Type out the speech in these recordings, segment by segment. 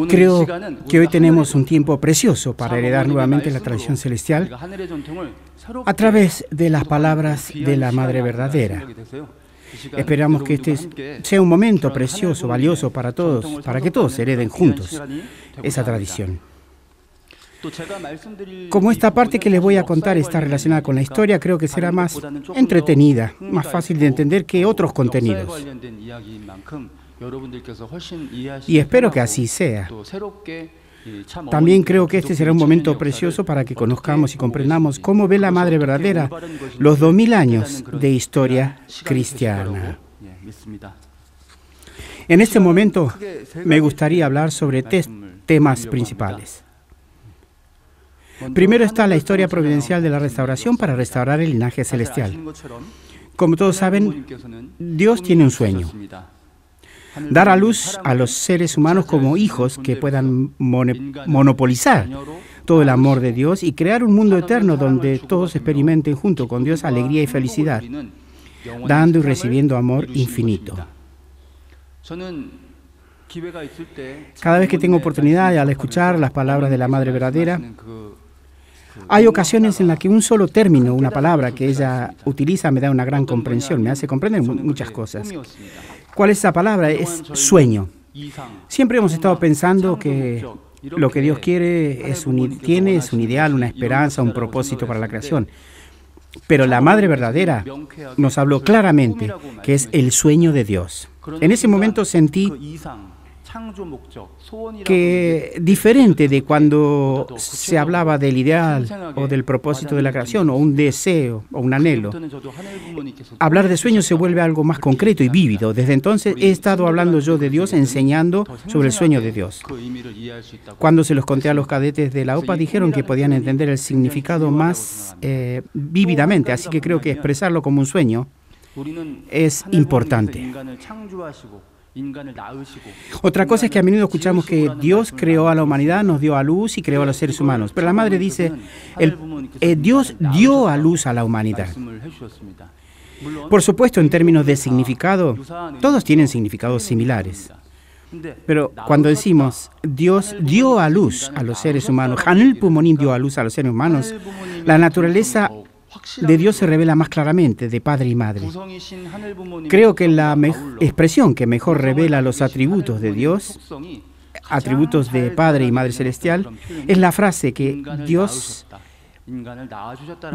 Creo que hoy tenemos un tiempo precioso para heredar nuevamente la tradición celestial a través de las palabras de la Madre verdadera. Esperamos que este sea un momento precioso, valioso para todos, para que todos hereden juntos esa tradición. Como esta parte que les voy a contar está relacionada con la historia, creo que será más entretenida, más fácil de entender que otros contenidos. Y espero que así sea. También creo que este será un momento precioso para que conozcamos y comprendamos cómo ve la Madre verdadera los 2000 años de historia cristiana. En este momento me gustaría hablar sobre tres temas principales. Primero está la historia providencial de la restauración para restaurar el linaje celestial. Como todos saben, Dios tiene un sueño: dar a luz a los seres humanos como hijos que puedan monopolizar todo el amor de Dios y crear un mundo eterno donde todos experimenten junto con Dios alegría y felicidad, dando y recibiendo amor infinito. Cada vez que tengo oportunidad al escuchar las palabras de la Madre verdadera, hay ocasiones en las que un solo término, una palabra que ella utiliza me da una gran comprensión, me hace comprender muchas cosas. ¿Cuál es esa palabra? Es sueño. Siempre hemos estado pensando que lo que Dios quiere es un ideal, una esperanza, un propósito para la creación. Pero la Madre verdadera nos habló claramente que es el sueño de Dios. En ese momento sentí que, diferente de cuando se hablaba del ideal o del propósito de la creación, o un deseo o un anhelo, hablar de sueños se vuelve algo más concreto y vívido. Desde entonces he estado hablando yo de Dios, enseñando sobre el sueño de Dios. Cuando se los conté a los cadetes de la OPA, dijeron que podían entender el significado más vívidamente, así que creo que expresarlo como un sueño es importante. Otra cosa es que a menudo escuchamos que Dios creó a la humanidad, nos dio a luz y creó a los seres humanos. Pero la Madre dice, Dios dio a luz a la humanidad. Por supuesto, en términos de significado, todos tienen significados similares. Pero cuando decimos Dios dio a luz a los seres humanos, Hanul Pumonim dio a luz a los seres humanos, la naturaleza de Dios se revela más claramente, de padre y madre. Creo que la expresión que mejor revela los atributos de Dios, atributos de Padre y Madre Celestial, es la frase que Dios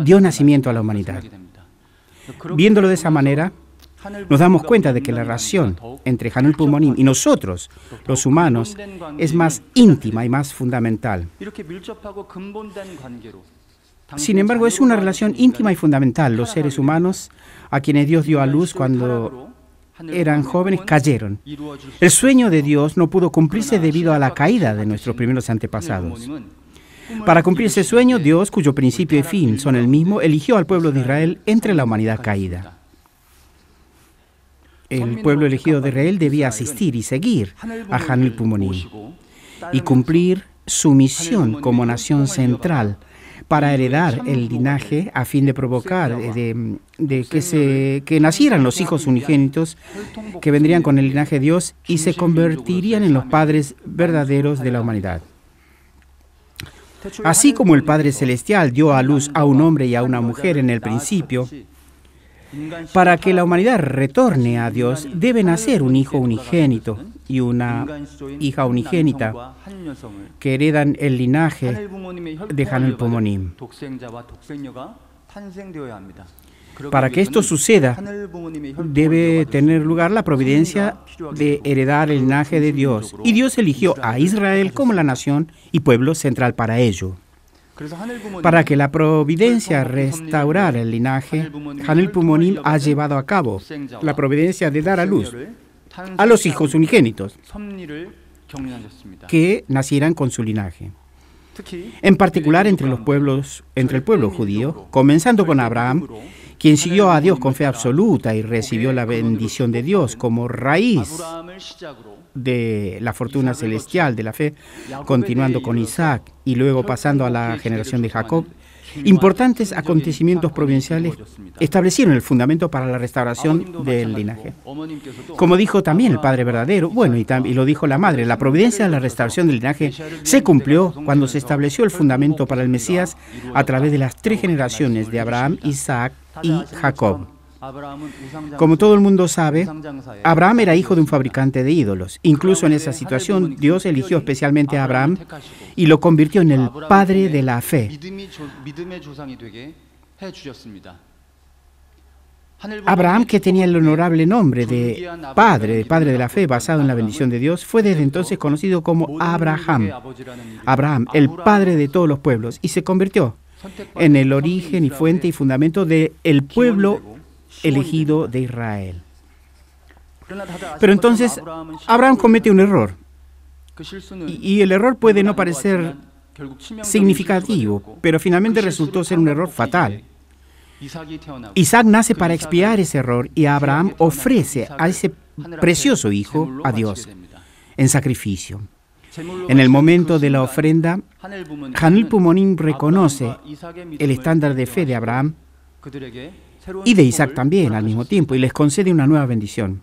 dio nacimiento a la humanidad. Viéndolo de esa manera, nos damos cuenta de que la relación entre Hanul Pumonim y nosotros, los humanos, es más íntima y más fundamental. Sin embargo, es una relación íntima y fundamental. Los seres humanos, a quienes Dios dio a luz cuando eran jóvenes, cayeron. El sueño de Dios no pudo cumplirse debido a la caída de nuestros primeros antepasados. Para cumplir ese sueño, Dios, cuyo principio y fin son el mismo, eligió al pueblo de Israel entre la humanidad caída. El pueblo elegido de Israel debía asistir y seguir a Hanul Pumonim y cumplir su misión como nación central para heredar el linaje a fin de provocar que nacieran los hijos unigénitos que vendrían con el linaje de Dios y se convertirían en los padres verdaderos de la humanidad. Así como el Padre Celestial dio a luz a un hombre y a una mujer en el principio, para que la humanidad retorne a Dios, debe nacer un hijo unigénito y una hija unigénita que heredan el linaje de Hanul Pumonim. Para que esto suceda, debe tener lugar la providencia de heredar el linaje de Dios. Y Dios eligió a Israel como la nación y pueblo central para ello. Para que la providencia restaurara el linaje, Hanul Pumonim ha llevado a cabo la providencia de dar a luz a los hijos unigénitos que nacieran con su linaje. En particular entre el pueblo judío, comenzando con Abraham, quien siguió a Dios con fe absoluta y recibió la bendición de Dios como raíz de la fortuna celestial de la fe, continuando con Isaac y luego pasando a la generación de Jacob, Importantes acontecimientos providenciales establecieron el fundamento para la restauración del linaje. Como dijo también el Padre verdadero, bueno, y lo dijo la Madre, la providencia de la restauración del linaje se cumplió cuando se estableció el fundamento para el Mesías a través de las 3 generaciones de Abraham, Isaac y Jacob. Como todo el mundo sabe, Abraham era hijo de un fabricante de ídolos. Incluso en esa situación, Dios eligió especialmente a Abraham y lo convirtió en el padre de la fe. Abraham, que tenía el honorable nombre de padre de la fe, basado en la bendición de Dios, fue desde entonces conocido como Abraham, el padre de todos los pueblos, y se convirtió en el origen y fuente y fundamento del pueblo elegido de Israel. Pero entonces Abraham comete un error, y el error puede no parecer significativo, pero finalmente resultó ser un error fatal. Isaac nace para expiar ese error y Abraham ofrece a ese precioso hijo a Dios en sacrificio. En el momento de la ofrenda, Hanul Pumonim reconoce el estándar de fe de Abraham y de Isaac también al mismo tiempo y les concede una nueva bendición.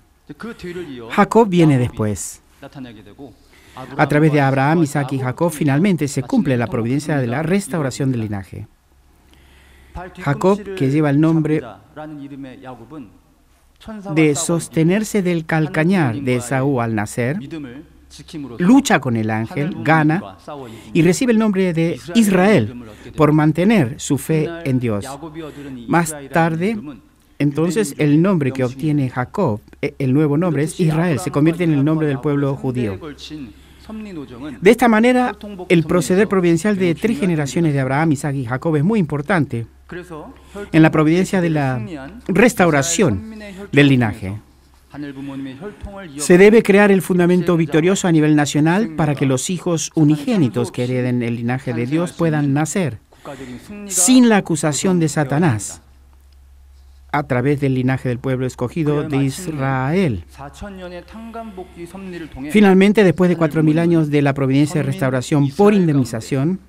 Jacob viene después. A través de Abraham, Isaac y Jacob finalmente se cumple la providencia de la restauración del linaje. Jacob, que lleva el nombre de sostenerse del calcañar de Esaú al nacer, lucha con el ángel, gana y recibe el nombre de Israel por mantener su fe en Dios. Más tarde, entonces, el nombre que obtiene Jacob, el nuevo nombre, es Israel, se convierte en el nombre del pueblo judío. De esta manera, el proceder providencial de 3 generaciones de Abraham, Isaac y Jacob es muy importante en la providencia de la restauración del linaje. Se debe crear el fundamento victorioso a nivel nacional para que los hijos unigénitos que hereden el linaje de Dios puedan nacer sin la acusación de Satanás a través del linaje del pueblo escogido de Israel. Finalmente, después de 4.000 años de la providencia de restauración por indemnización,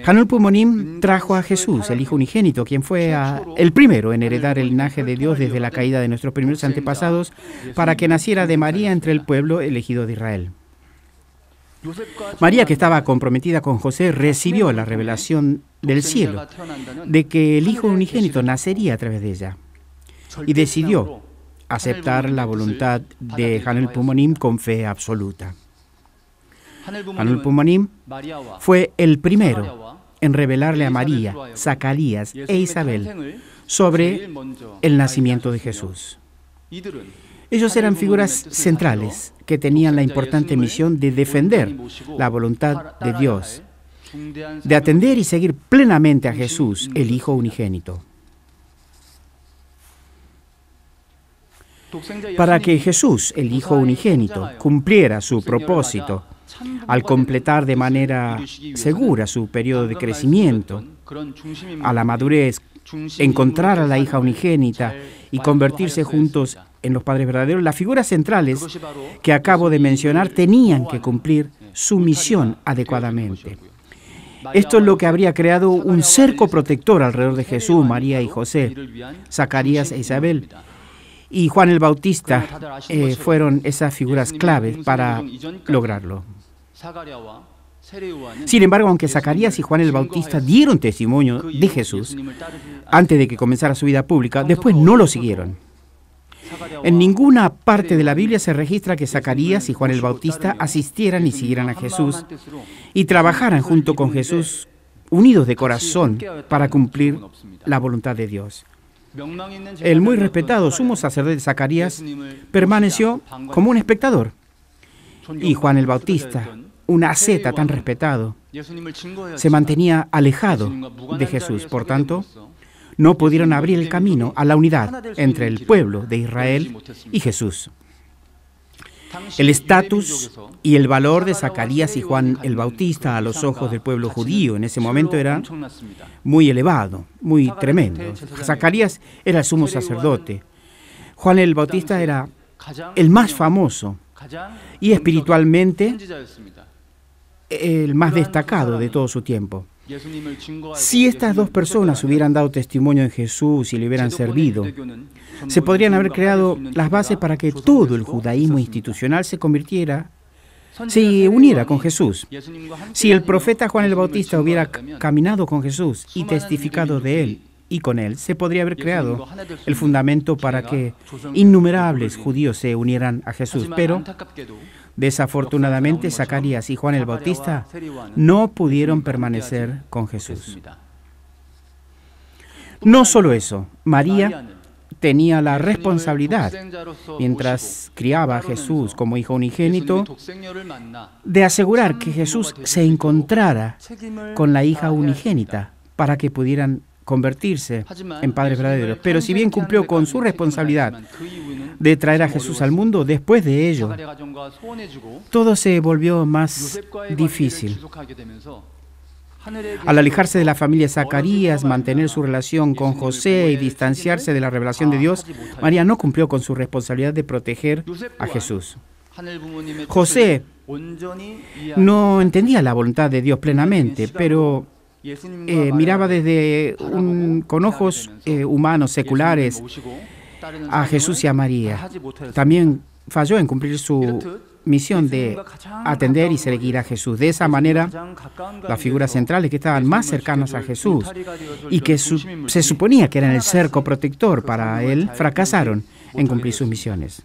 Hanul Pumonim trajo a Jesús, el Hijo unigénito, quien fue el primero en heredar el linaje de Dios desde la caída de nuestros primeros antepasados, para que naciera de María entre el pueblo elegido de Israel. María, que estaba comprometida con José, recibió la revelación del cielo de que el Hijo unigénito nacería a través de ella y decidió aceptar la voluntad de Hanul Pumonim con fe absoluta. Hanul Pumonim fue el primero en revelarle a María, Zacarías e Isabel sobre el nacimiento de Jesús. Ellos eran figuras centrales que tenían la importante misión de defender la voluntad de Dios, de atender y seguir plenamente a Jesús, el Hijo unigénito. Para que Jesús, el Hijo unigénito, cumpliera su propósito al completar de manera segura su periodo de crecimiento, a la madurez, encontrar a la hija unigénita y convertirse juntos en los padres verdaderos, las figuras centrales que acabo de mencionar tenían que cumplir su misión adecuadamente. Esto es lo que habría creado un cerco protector alrededor de Jesús, María y José, Zacarías e Isabel. Y Juan el Bautista fueron esas figuras claves para lograrlo. Sin embargo, aunque Zacarías y Juan el Bautista dieron testimonio de Jesús antes de que comenzara su vida pública, después no lo siguieron. En ninguna parte de la Biblia se registra que Zacarías y Juan el Bautista asistieran y siguieran a Jesús y trabajaran junto con Jesús, unidos de corazón, para cumplir la voluntad de Dios. El muy respetado sumo sacerdote Zacarías permaneció como un espectador, y Juan el Bautista, un asceta tan respetado, se mantenía alejado de Jesús. Por tanto, no pudieron abrir el camino a la unidad entre el pueblo de Israel y Jesús. El estatus y el valor de Zacarías y Juan el Bautista a los ojos del pueblo judío en ese momento era muy elevado, muy tremendo. Zacarías era el sumo sacerdote. Juan el Bautista era el más famoso y espiritualmente el más destacado de todo su tiempo. Si estas dos personas hubieran dado testimonio en Jesús y le hubieran servido, se podrían haber creado las bases para que todo el judaísmo institucional se uniera con Jesús. Si el profeta Juan el Bautista hubiera caminado con Jesús y testificado de él y con él, se podría haber creado el fundamento para que innumerables judíos se unieran a Jesús. Pero, desafortunadamente, Zacarías y Juan el Bautista no pudieron permanecer con Jesús. No solo eso, María tenía la responsabilidad, mientras criaba a Jesús como hijo unigénito, de asegurar que Jesús se encontrara con la hija unigénita para que pudieran convertirse en padres verdaderos. Pero si bien cumplió con su responsabilidad de traer a Jesús al mundo, después de ello, todo se volvió más difícil. Al alejarse de la familia de Zacarías, mantener su relación con José y distanciarse de la revelación de Dios, María no cumplió con su responsabilidad de proteger a Jesús. José no entendía la voluntad de Dios plenamente, pero miraba con ojos humanos, seculares, a Jesús y a María. También falló en cumplir su misión de atender y seguir a Jesús. De esa manera, las figuras centrales que estaban más cercanas a Jesús y que se suponía que eran el cerco protector para él, fracasaron en cumplir sus misiones.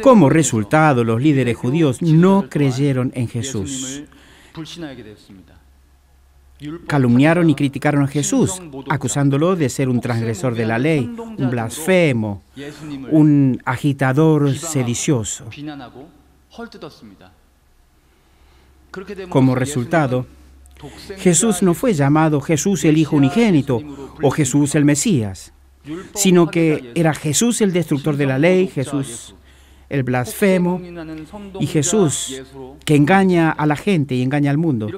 Como resultado, los líderes judíos no creyeron en Jesús. Calumniaron y criticaron a Jesús, acusándolo de ser un transgresor de la ley, un blasfemo, un agitador sedicioso. Como resultado, Jesús no fue llamado Jesús el Hijo Unigénito o Jesús el Mesías, sino que era Jesús el destructor de la ley, Jesús el blasfemo y Jesús que engaña a la gente y engaña al mundo.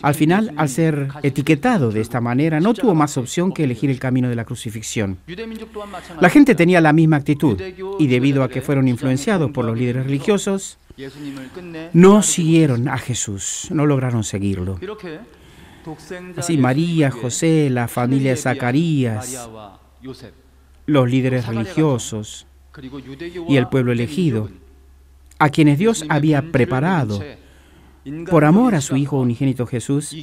Al final, al ser etiquetado de esta manera, no tuvo más opción que elegir el camino de la crucifixión. La gente tenía la misma actitud y debido a que fueron influenciados por los líderes religiosos, no siguieron a Jesús, no lograron seguirlo. Así María, José, la familia de Zacarías, los líderes religiosos y el pueblo elegido, a quienes Dios había preparado por amor a su Hijo unigénito Jesús,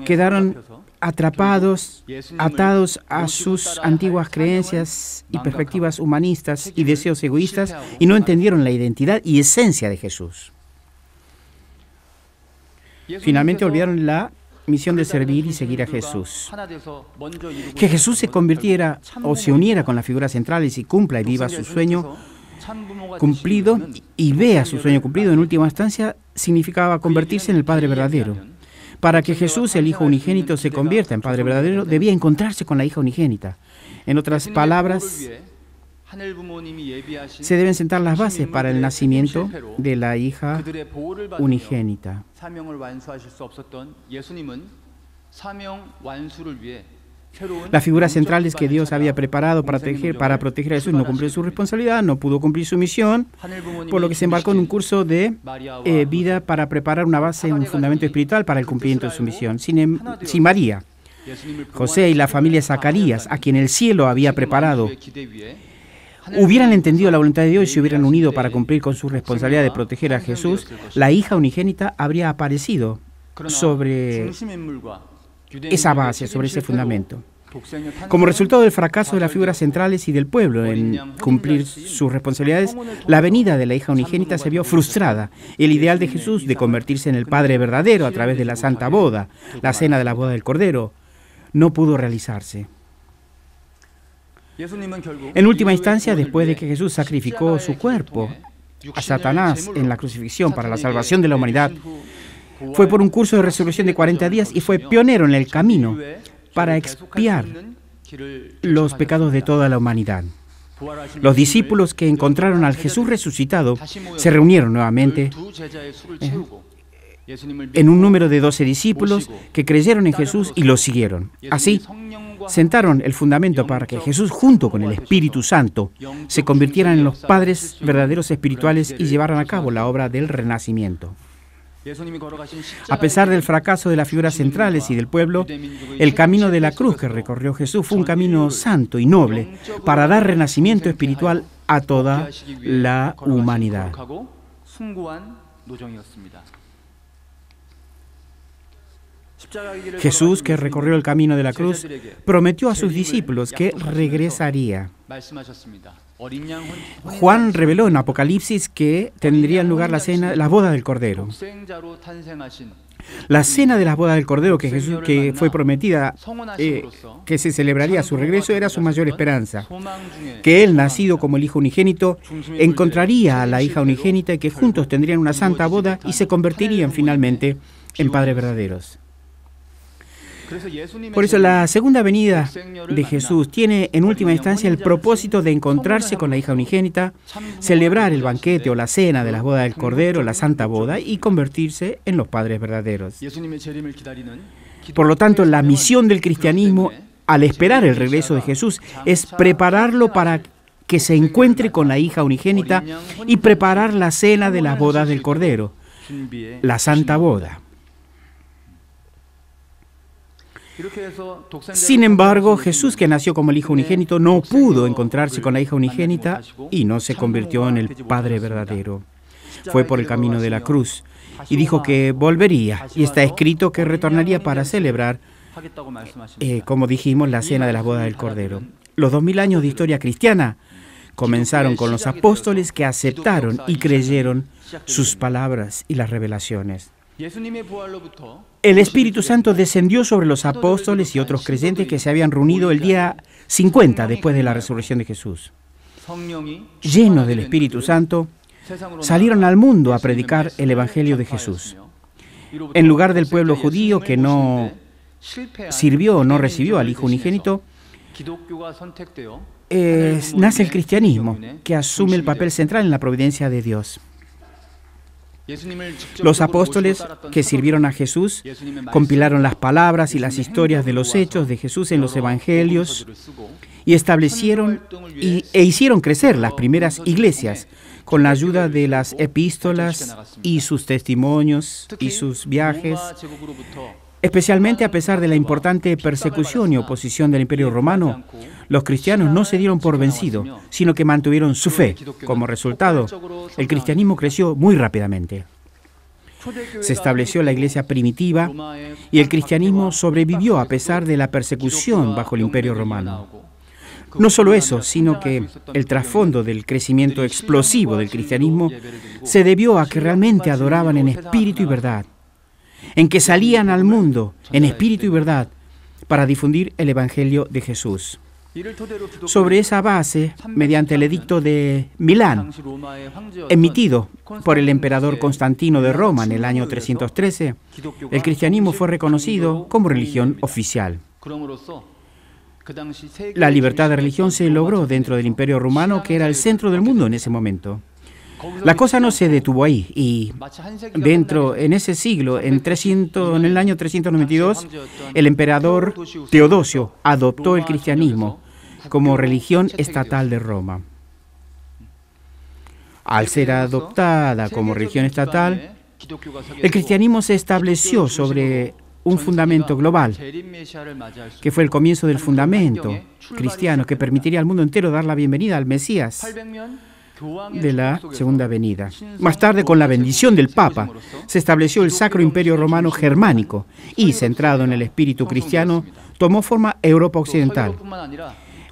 quedaron atrapados, atados a sus antiguas creencias y perspectivas humanistas y deseos egoístas y no entendieron la identidad y esencia de Jesús. Finalmente olvidaron la misión de servir y seguir a Jesús. Que Jesús se convirtiera o se uniera con las figuras centrales y cumpla y viva su sueño cumplido y vea su sueño cumplido en última instancia significaba convertirse en el Padre verdadero. Para que Jesús, el Hijo unigénito, se convierta en Padre verdadero, debía encontrarse con la hija unigénita. En otras palabras, se deben sentar las bases para el nacimiento de la hija unigénita. Las figuras centrales que Dios había preparado para proteger a Jesús no cumplió su responsabilidad, no pudo cumplir su misión, por lo que se embarcó en un curso de vida para preparar una base, un fundamento espiritual para el cumplimiento de su misión. Si María, José y la familia de Zacarías, a quien el cielo había preparado, hubieran entendido la voluntad de Dios y se hubieran unido para cumplir con su responsabilidad de proteger a Jesús, la hija unigénita habría aparecido sobre esa base, sobre ese fundamento. Como resultado del fracaso de las figuras centrales y del pueblo en cumplir sus responsabilidades, la venida de la hija unigénita se vio frustrada. El ideal de Jesús de convertirse en el Padre verdadero a través de la Santa Boda, la cena de la boda del Cordero, no pudo realizarse. En última instancia, después de que Jesús sacrificó su cuerpo a Satanás en la crucifixión para la salvación de la humanidad, fue por un curso de resurrección de 40 días y fue pionero en el camino para expiar los pecados de toda la humanidad. Los discípulos que encontraron al Jesús resucitado se reunieron nuevamente en un número de 12 discípulos que creyeron en Jesús y lo siguieron. Así, sentaron el fundamento para que Jesús, junto con el Espíritu Santo, se convirtieran en los padres verdaderos espirituales y llevaran a cabo la obra del renacimiento. A pesar del fracaso de las figuras centrales y del pueblo, el camino de la cruz que recorrió Jesús fue un camino santo y noble para dar renacimiento espiritual a toda la humanidad. Jesús, que recorrió el camino de la cruz, prometió a sus discípulos que regresaría. Juan reveló en Apocalipsis que tendría lugar la boda del Cordero. La cena de la boda del Cordero que fue prometida, que se celebraría a su regreso, era su mayor esperanza. Que él, nacido como el Hijo unigénito, encontraría a la hija unigénita y que juntos tendrían una santa boda y se convertirían finalmente en padres verdaderos. Por eso la segunda venida de Jesús tiene en última instancia el propósito de encontrarse con la hija unigénita, celebrar el banquete o la cena de las bodas del Cordero, la santa boda, y convertirse en los padres verdaderos. Por lo tanto, la misión del cristianismo, al esperar el regreso de Jesús, es prepararlo para que se encuentre con la hija unigénita y preparar la cena de las bodas del Cordero, la santa boda. Sin embargo, Jesús, que nació como el Hijo unigénito, no pudo encontrarse con la hija unigénita y no se convirtió en el Padre verdadero. Fue por el camino de la cruz y dijo que volvería, y está escrito que retornaría para celebrar, como dijimos, la cena de las bodas del Cordero. Los 2000 años de historia cristiana comenzaron con los apóstoles que aceptaron y creyeron sus palabras y las revelaciones. El Espíritu Santo descendió sobre los apóstoles y otros creyentes que se habían reunido el día 50 después de la resurrección de Jesús. Llenos del Espíritu Santo, salieron al mundo a predicar el Evangelio de Jesús. En lugar del pueblo judío que no sirvió o no recibió al Hijo unigénito, nace el cristianismo, que asume el papel central en la providencia de Dios. Los apóstoles que sirvieron a Jesús compilaron las palabras y las historias de los hechos de Jesús en los evangelios y establecieron e hicieron crecer las primeras iglesias con la ayuda de las epístolas y sus testimonios y sus viajes. Especialmente a pesar de la importante persecución y oposición del Imperio Romano, los cristianos no se dieron por vencidos, sino que mantuvieron su fe. Como resultado, el cristianismo creció muy rápidamente. Se estableció la iglesia primitiva y el cristianismo sobrevivió a pesar de la persecución bajo el Imperio Romano. No solo eso, sino que el trasfondo del crecimiento explosivo del cristianismo se debió a que realmente adoraban en espíritu y verdad, en que salían al mundo en espíritu y verdad para difundir el Evangelio de Jesús. Sobre esa base, mediante el edicto de Milán, emitido por el emperador Constantino de Roma en el año 313, el cristianismo fue reconocido como religión oficial. La libertad de religión se logró dentro del Imperio Romano, que era el centro del mundo en ese momento. La cosa no se detuvo ahí, y en ese siglo, en el año 392, el emperador Teodosio adoptó el cristianismo como religión estatal de Roma. Al ser adoptada como religión estatal, el cristianismo se estableció sobre un fundamento global, que fue el comienzo del fundamento cristiano que permitiría al mundo entero dar la bienvenida al Mesías de la segunda venida. Más tarde, con la bendición del Papa, se estableció el Sacro Imperio Romano Germánico y, centrado en el espíritu cristiano, tomó forma Europa Occidental.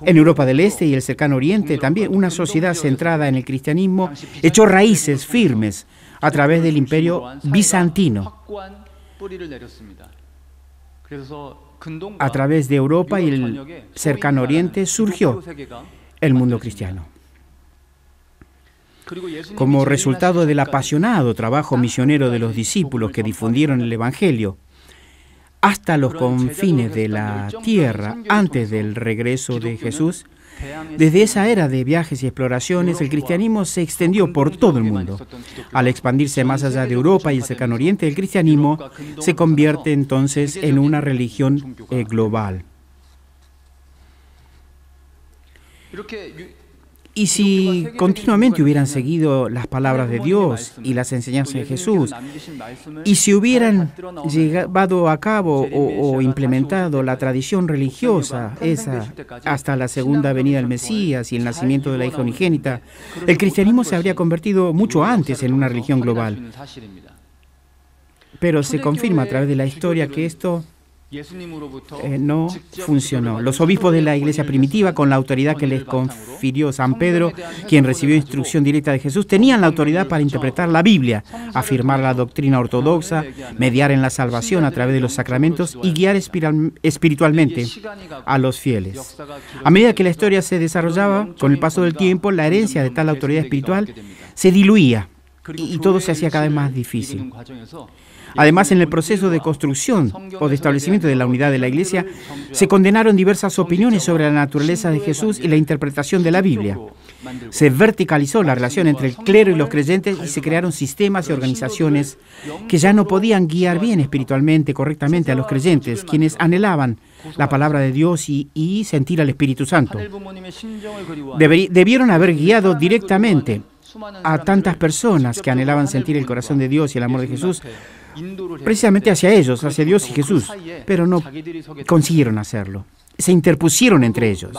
En Europa del Este y el Cercano Oriente, también una sociedad centrada en el cristianismo echó raíces firmes a través del Imperio Bizantino. A través de Europa y el Cercano Oriente surgió el mundo cristiano. Como resultado del apasionado trabajo misionero de los discípulos que difundieron el Evangelio hasta los confines de la tierra antes del regreso de Jesús, desde esa era de viajes y exploraciones, el cristianismo se extendió por todo el mundo. Al expandirse más allá de Europa y el Cercano Oriente, el cristianismo se convierte entonces en una religión global. Y si continuamente hubieran seguido las palabras de Dios y las enseñanzas de Jesús, y si hubieran llevado a cabo o implementado la tradición religiosa, esa hasta la segunda venida del Mesías y el nacimiento de la hija unigénita, el cristianismo se habría convertido mucho antes en una religión global. Pero se confirma a través de la historia que esto no funcionó. Los obispos de la iglesia primitiva, con la autoridad que les confirió San Pedro, quien recibió instrucción directa de Jesús, tenían la autoridad para interpretar la Biblia, afirmar la doctrina ortodoxa, mediar en la salvación a través de los sacramentos y guiar espiritualmente a los fieles. A medida que la historia se desarrollaba, con el paso del tiempo, la herencia de tal autoridad espiritual se diluía y todo se hacía cada vez más difícil. Además, en el proceso de construcción o de establecimiento de la unidad de la Iglesia, se condenaron diversas opiniones sobre la naturaleza de Jesús y la interpretación de la Biblia. Se verticalizó la relación entre el clero y los creyentes y se crearon sistemas y organizaciones que ya no podían guiar bien espiritualmente, correctamente a los creyentes, quienes anhelaban la palabra de Dios y sentir al Espíritu Santo. Debieron haber guiado directamente a tantas personas que anhelaban sentir el corazón de Dios y el amor de Jesús, precisamente hacia ellos, hacia Dios y Jesús, pero no consiguieron hacerlo. Se interpusieron entre ellos.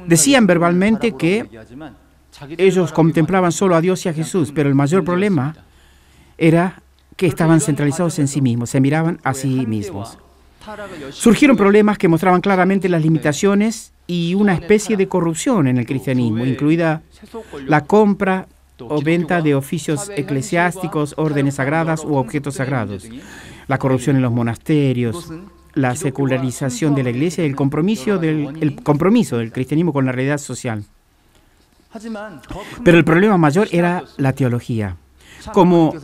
Decían verbalmente que ellos contemplaban solo a Dios y a Jesús, pero el mayor problema era que estaban centralizados en sí mismos, se miraban a sí mismos. Surgieron problemas que mostraban claramente las limitaciones y una especie de corrupción en el cristianismo, incluida la compra o venta de oficios eclesiásticos, órdenes sagradas u objetos sagrados, la corrupción en los monasterios, la secularización de la Iglesia y el compromiso del cristianismo con la realidad social. Pero el problema mayor era la teología. Como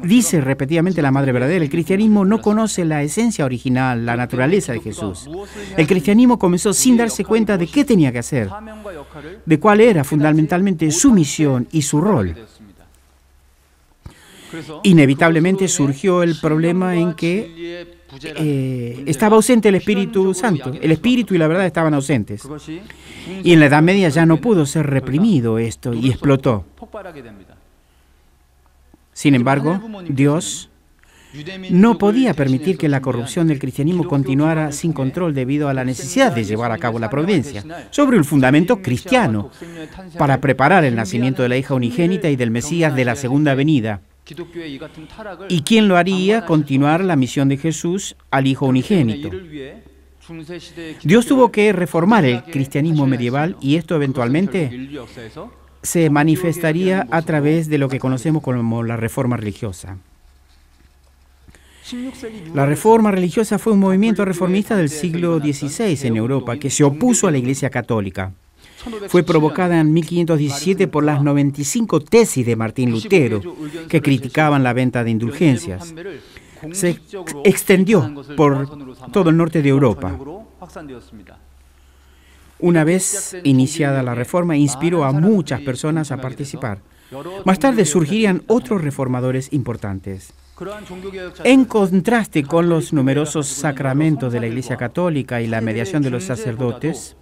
dice repetidamente la Madre Verdadera, el cristianismo no conoce la esencia original, la naturaleza de Jesús. El cristianismo comenzó sin darse cuenta de qué tenía que hacer, de cuál era fundamentalmente su misión y su rol. Inevitablemente surgió el problema en que estaba ausente el Espíritu Santo. El Espíritu y la verdad estaban ausentes. Y en la Edad Media ya no pudo ser reprimido esto y explotó. Sin embargo, Dios no podía permitir que la corrupción del cristianismo continuara sin control debido a la necesidad de llevar a cabo la providencia sobre un fundamento cristiano para preparar el nacimiento de la hija unigénita y del Mesías de la segunda venida. ¿Y quién lo haría continuar la misión de Jesús al Hijo unigénito? Dios tuvo que reformar el cristianismo medieval y esto eventualmente se manifestaría a través de lo que conocemos como la Reforma religiosa. La Reforma religiosa fue un movimiento reformista del siglo XVI en Europa que se opuso a la Iglesia católica. Fue provocada en 1517 por las 95 tesis de Martín Lutero, que criticaban la venta de indulgencias. Se extendió por todo el norte de Europa. Una vez iniciada la reforma, inspiró a muchas personas a participar. Más tarde surgirían otros reformadores importantes. En contraste con los numerosos sacramentos de la Iglesia Católica y la mediación de los sacerdotes,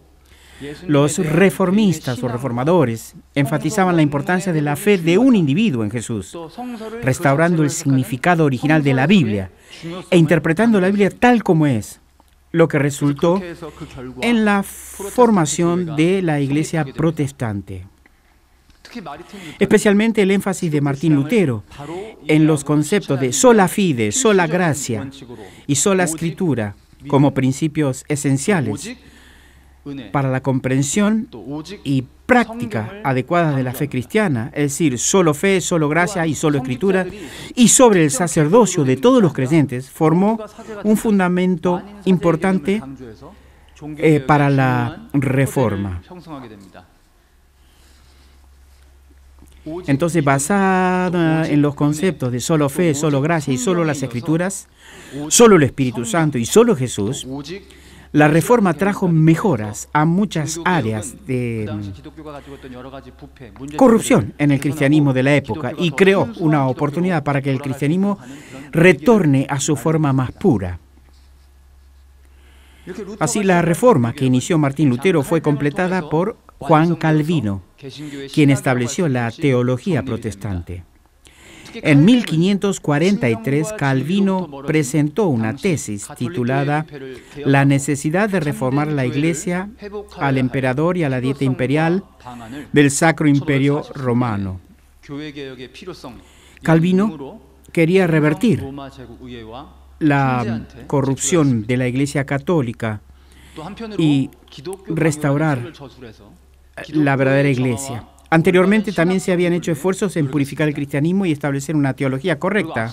los reformistas o reformadores enfatizaban la importancia de la fe de un individuo en Jesús, restaurando el significado original de la Biblia e interpretando la Biblia tal como es, lo que resultó en la formación de la Iglesia protestante. Especialmente el énfasis de Martín Lutero en los conceptos de sola fide, sola gracia y sola escritura como principios esenciales para la comprensión y práctica adecuada de la fe cristiana, es decir, solo fe, solo gracia y solo escritura, y sobre el sacerdocio de todos los creyentes, formó un fundamento importante para la Reforma. Entonces, basada en los conceptos de solo fe, solo gracia y solo las escrituras, solo el Espíritu Santo y solo Jesús, la Reforma trajo mejoras a muchas áreas de corrupción en el cristianismo de la época y creó una oportunidad para que el cristianismo retorne a su forma más pura. Así, la Reforma que inició Martín Lutero fue completada por Juan Calvino, quien estableció la teología protestante. En 1543, Calvino presentó una tesis titulada La necesidad de reformar la Iglesia al emperador y a la dieta imperial del Sacro Imperio Romano. Calvino quería revertir la corrupción de la Iglesia católica y restaurar la verdadera Iglesia. Anteriormente también se habían hecho esfuerzos en purificar el cristianismo y establecer una teología correcta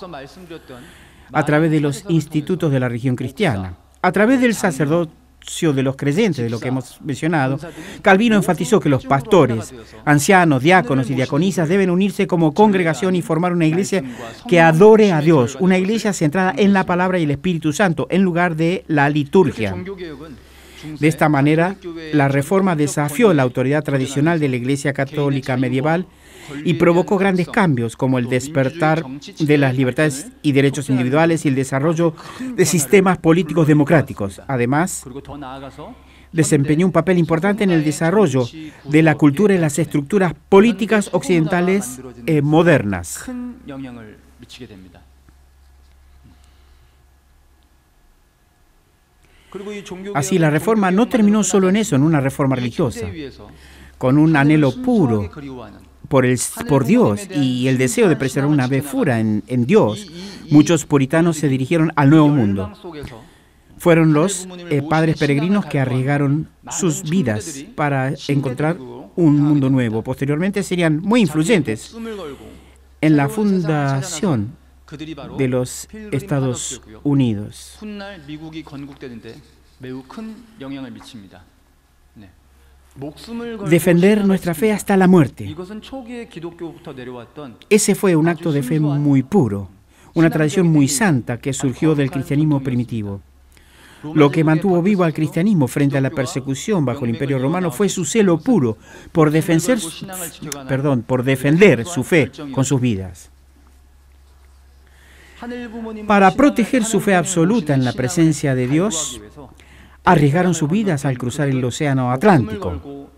a través de los institutos de la religión cristiana. A través del sacerdocio de los creyentes, de lo que hemos mencionado, Calvino enfatizó que los pastores, ancianos, diáconos y diaconisas deben unirse como congregación y formar una iglesia que adore a Dios, una iglesia centrada en la palabra y el Espíritu Santo, en lugar de la liturgia. De esta manera, la reforma desafió la autoridad tradicional de la Iglesia católica medieval y provocó grandes cambios, como el despertar de las libertades y derechos individuales y el desarrollo de sistemas políticos democráticos. Además, desempeñó un papel importante en el desarrollo de la cultura y las estructuras políticas occidentales modernas. Así, la reforma no terminó solo en eso, en una reforma religiosa. Con un anhelo puro por Dios y el deseo de preservar una fe pura en Dios, muchos puritanos se dirigieron al Nuevo Mundo. Fueron los padres peregrinos que arriesgaron sus vidas para encontrar un mundo nuevo. Posteriormente serían muy influyentes en la fundación de los Estados Unidos. Defender nuestra fe hasta la muerte. Ese fue un acto de fe muy puro, una tradición muy santa que surgió del cristianismo primitivo. Lo que mantuvo vivo al cristianismo frente a la persecución bajo el Imperio Romano fue su celo puro por defender su fe con sus vidas. Para proteger su fe absoluta en la presencia de Dios, arriesgaron sus vidas al cruzar el Océano Atlántico.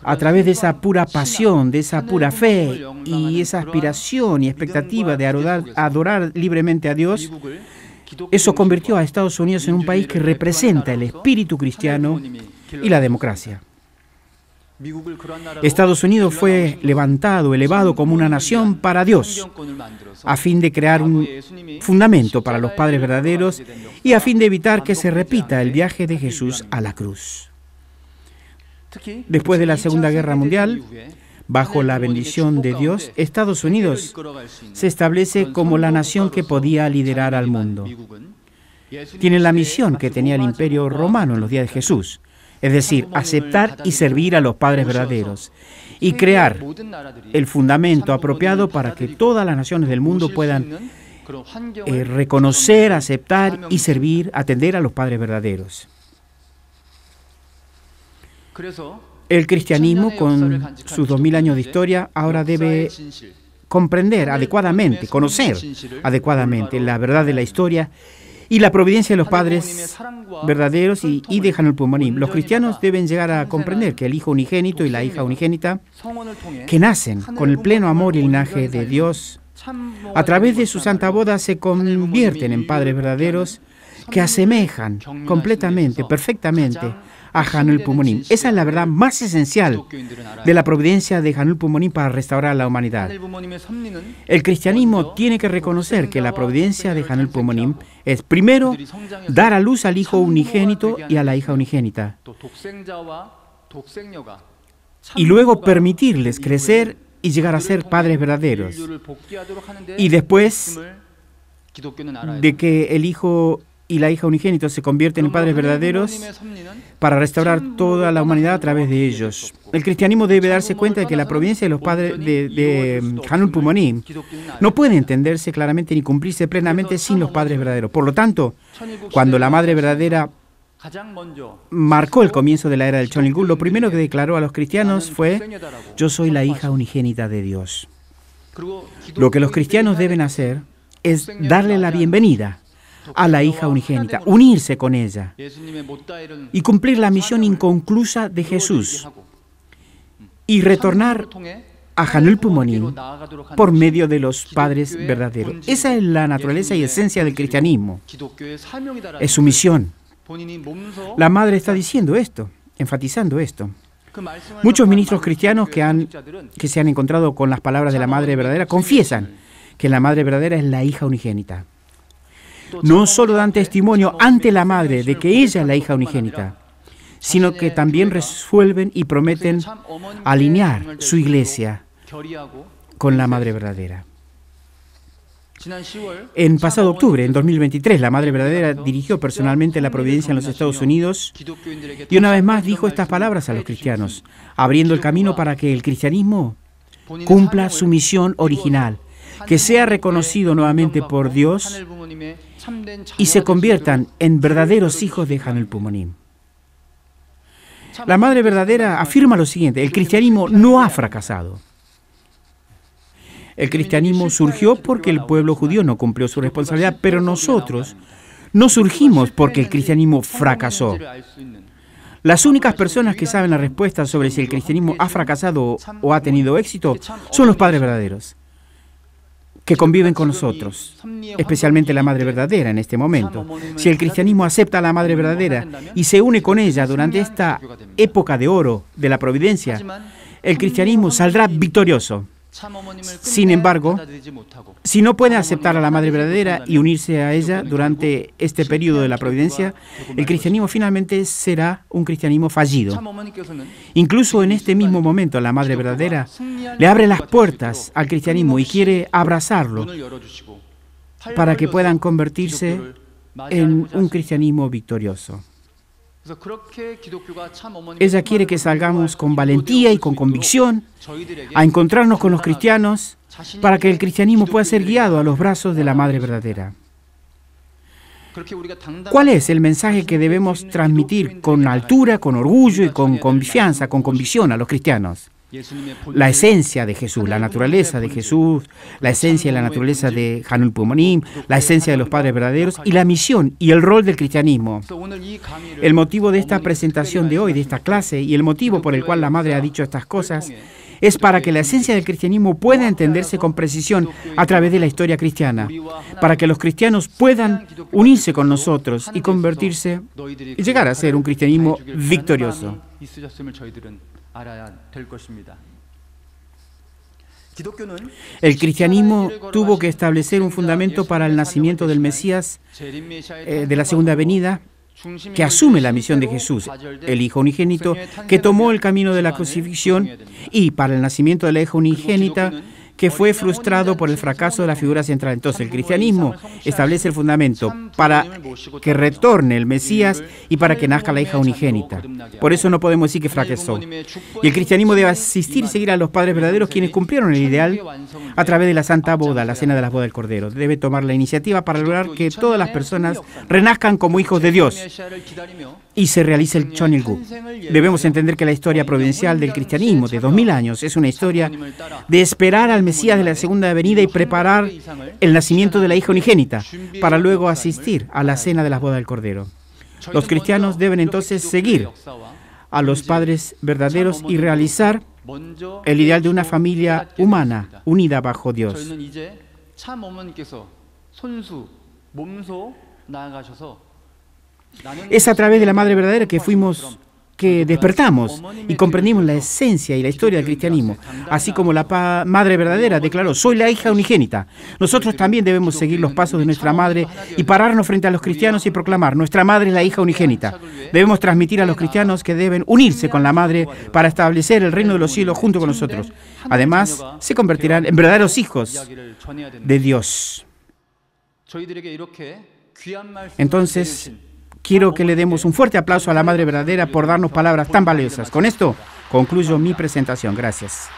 A través de esa pura pasión, de esa pura fe y esa aspiración y expectativa de adorar libremente a Dios, eso convirtió a Estados Unidos en un país que representa el espíritu cristiano y la democracia. Estados Unidos fue elevado como una nación para Dios, a fin de crear un fundamento para los padres verdaderos y a fin de evitar que se repita el viaje de Jesús a la cruz. Después de la Segunda Guerra Mundial, bajo la bendición de Dios, Estados Unidos se establece como la nación que podía liderar al mundo. Tiene la misión que tenía el Imperio Romano en los días de Jesús, es decir, aceptar y servir a los padres verdaderos y crear el fundamento apropiado para que todas las naciones del mundo puedan reconocer, aceptar y servir, atender a los padres verdaderos. El cristianismo, con sus 2000 años de historia, ahora debe comprender adecuadamente, conocer adecuadamente la verdad de la historia y la providencia de los padres verdaderos y de Hanul Pumanim. Los cristianos deben llegar a comprender que el Hijo unigénito y la hija unigénita, que nacen con el pleno amor y linaje de Dios, a través de su santa boda se convierten en padres verdaderos que asemejan completamente, perfectamente a Hanul Pumanim. Esa es la verdad más esencial de la providencia de Hanul Pumanim para restaurar la humanidad. El cristianismo tiene que reconocer que la providencia de Hanul Pumanim es, primero, dar a luz al Hijo unigénito y a la hija unigénita, y luego permitirles crecer y llegar a ser padres verdaderos. Y después de que el Hijo y la hija unigénita se convierten en padres verdaderos para restaurar toda la humanidad a través de ellos. El cristianismo debe darse cuenta de que la providencia de los padres de Hanul Pumanim no puede entenderse claramente ni cumplirse plenamente sin los padres verdaderos. Por lo tanto, cuando la madre verdadera marcó el comienzo de la era del Cheonilgun, lo primero que declaró a los cristianos fue: yo soy la hija unigénita de Dios. Lo que los cristianos deben hacer es darle la bienvenida a la hija unigénita, unirse con ella y cumplir la misión inconclusa de Jesús y retornar a Hanul Pumonim por medio de los padres verdaderos. Esa es la naturaleza y esencia del cristianismo. Es su misión. La madre está diciendo esto, enfatizando esto. Muchos ministros cristianos que se han encontrado con las palabras de la madre verdadera confiesan que la madre verdadera es la hija unigénita. No solo dan testimonio ante la madre de que ella es la hija unigénita, sino que también resuelven y prometen alinear su iglesia con la madre verdadera. En pasado octubre, en 2023, la madre verdadera dirigió personalmente la providencia en los Estados Unidos y una vez más dijo estas palabras a los cristianos, abriendo el camino para que el cristianismo cumpla su misión original, que sea reconocido nuevamente por Dios y se conviertan en verdaderos hijos de Hanul Pumonim. La madre verdadera afirma lo siguiente: el cristianismo no ha fracasado. El cristianismo surgió porque el pueblo judío no cumplió su responsabilidad, pero nosotros no surgimos porque el cristianismo fracasó. Las únicas personas que saben la respuesta sobre si el cristianismo ha fracasado o ha tenido éxito son los padres verdaderos, que conviven con nosotros, especialmente la madre verdadera en este momento. Si el cristianismo acepta a la madre verdadera y se une con ella durante esta época de oro de la providencia, el cristianismo saldrá victorioso. Sin embargo, si no puede aceptar a la madre verdadera y unirse a ella durante este periodo de la providencia, el cristianismo finalmente será un cristianismo fallido. Incluso en este mismo momento, la madre verdadera le abre las puertas al cristianismo y quiere abrazarlo para que puedan convertirse en un cristianismo victorioso. Ella quiere que salgamos con valentía y con convicción a encontrarnos con los cristianos para que el cristianismo pueda ser guiado a los brazos de la madre verdadera. ¿Cuál es el mensaje que debemos transmitir con altura, con orgullo y con confianza, con convicción a los cristianos? La esencia de Jesús, la naturaleza de Jesús, la esencia y la naturaleza de Hanul Pumonim, la esencia de los padres verdaderos y la misión y el rol del cristianismo. El motivo de esta presentación de hoy, de esta clase, y el motivo por el cual la madre ha dicho estas cosas, es para que la esencia del cristianismo pueda entenderse con precisión a través de la historia cristiana, para que los cristianos puedan unirse con nosotros y convertirse y llegar a ser un cristianismo victorioso. El cristianismo tuvo que establecer un fundamento para el nacimiento del Mesías de la segunda venida, que asume la misión de Jesús, el Hijo unigénito, que tomó el camino de la crucifixión, y para el nacimiento de la hija unigénita, que fue frustrado por el fracaso de la figura central. Entonces, el cristianismo establece el fundamento para que retorne el Mesías y para que nazca la hija unigénita. Por eso no podemos decir que fracasó. Y el cristianismo debe asistir y seguir a los padres verdaderos, quienes cumplieron el ideal a través de la Santa Boda, la cena de las bodas del Cordero. Debe tomar la iniciativa para lograr que todas las personas renazcan como hijos de Dios y se realice el Chonilgu. Debemos entender que la historia providencial del cristianismo de 2000 años es una historia de esperar al Mesías de la segunda venida y preparar el nacimiento de la hija unigénita para luego asistir a la cena de las bodas del Cordero. Los cristianos deben entonces seguir a los padres verdaderos y realizar el ideal de una familia humana unida bajo Dios. Es a través de la madre verdadera que despertamos y comprendimos la esencia y la historia del cristianismo. Así como la madre verdadera declaró: soy la hija unigénita. Nosotros también debemos seguir los pasos de nuestra madre y pararnos frente a los cristianos y proclamar: nuestra madre es la hija unigénita. Debemos transmitir a los cristianos que deben unirse con la madre para establecer el reino de los cielos junto con nosotros. Además, se convertirán en verdaderos hijos de Dios. Entonces, quiero que le demos un fuerte aplauso a la Madre Verdadera por darnos palabras tan valiosas. Con esto concluyo mi presentación. Gracias.